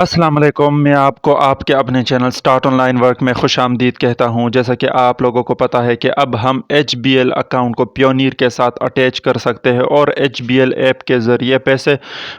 अस्सलाम वालेकुम। मैं आपको आपके अपने चैनल स्टार्ट ऑनलाइन वर्क में खुश आमदीद कहता हूं। जैसा कि आप लोगों को पता है कि अब हम HBL अकाउंट को पियोनियर के साथ अटैच कर सकते हैं और HBL ऐप के ज़रिए पैसे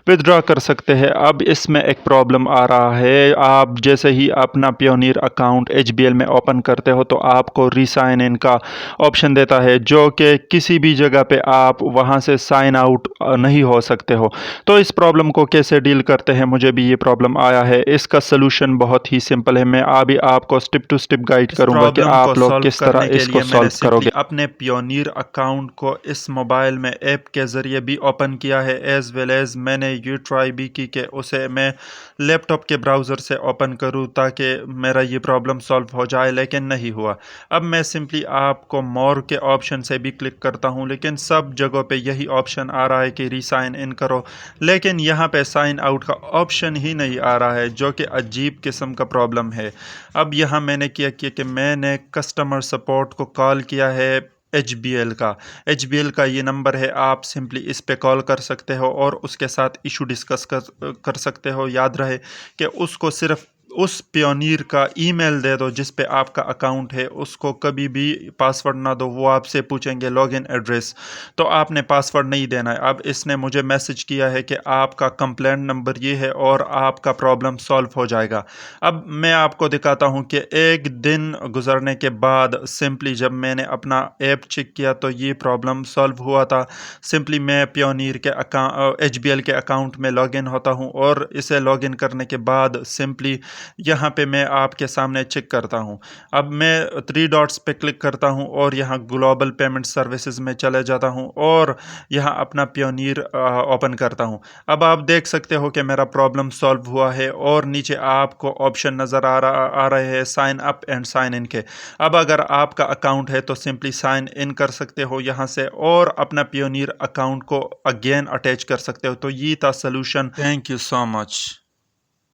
विथड्रॉ कर सकते हैं। अब इसमें एक प्रॉब्लम आ रहा है। आप जैसे ही अपना पियोनियर अकाउंट HBL में ओपन करते हो तो आपको रीसाइन इन का ऑप्शन देता है, जो कि किसी भी जगह पे आप वहां से साइन आउट नहीं हो सकते हो। तो इस प्रॉब्लम को कैसे डील करते हैं, मुझे भी ये प्रॉब्लम आया है। इसका सलूशन बहुत ही सिंपल है। मैं अभी आपको स्टेप टू स्टेप गाइड इस करूंगा कि प्रॉब्लम को आप लोग सॉल्व किस तरह करने के इसको लिए मैंने सॉल्व सिंपली करोगे। अपने पियोनियर अकाउंट को इस मोबाइल में ऐप के ज़रिए भी ओपन किया है, एज़ वेल एज़ मैंने ये ट्राई भी की कि उसे मैं लैपटॉप के ब्राउज़र से ओपन करूं ताकि मेरा ये प्रॉब्लम सॉल्व हो जाए, लेकिन नहीं हुआ। अब मैं सिंपली आपको मोर के ऑप्शन से भी क्लिक करता हूं, लेकिन सब जगहों पे यही ऑप्शन आ रहा है कि रीसाइन इन करो, लेकिन यहाँ पे साइन आउट का ऑप्शन ही नहीं आ रहा है, जो कि अजीब किस्म का प्रॉब्लम है। अब यहाँ मैंने क्या किया कि मैंने कस्टमर सपोर्ट को कॉल किया है। एच बी एल का ये नंबर है, आप सिंपली इस पे कॉल कर सकते हो और उसके साथ इशू डिस्कस कर सकते हो। याद रहे कि उसको सिर्फ उस पियोनियर का ईमेल दे दो जिस पे आपका अकाउंट है, उसको कभी भी पासवर्ड ना दो। वो आपसे पूछेंगे लॉगिन एड्रेस, तो आपने पासवर्ड नहीं देना है। अब इसने मुझे मैसेज किया है कि आपका कंप्लेंट नंबर ये है और आपका प्रॉब्लम सॉल्व हो जाएगा। अब मैं आपको दिखाता हूं कि एक दिन गुजरने के बाद सिंपली जब मैंने अपना ऐप चेक किया तो ये प्रॉब्लम सॉल्व हुआ था। सिंपली मैं पियोनियर के अकाउंट HBL के अकाउंट में लॉगिन होता हूं और इसे लॉगिन करने के बाद सिंपली यहाँ पे मैं आपके सामने चेक करता हूँ। अब मैं थ्री डॉट्स पे क्लिक करता हूँ और यहाँ ग्लोबल पेमेंट सर्विसेज में चले जाता हूँ और यहाँ अपना पियोनियर ओपन करता हूँ। अब आप देख सकते हो कि मेरा प्रॉब्लम सॉल्व हुआ है और नीचे आपको ऑप्शन नज़र आ रहे हैं sign up and sign in के। अब अगर आपका अकाउंट है तो सिंपली साइन इन कर सकते हो यहाँ से और अपना पियोनियर अकाउंट को अगेन अटैच कर सकते हो। तो ये था solution. Thank you so much.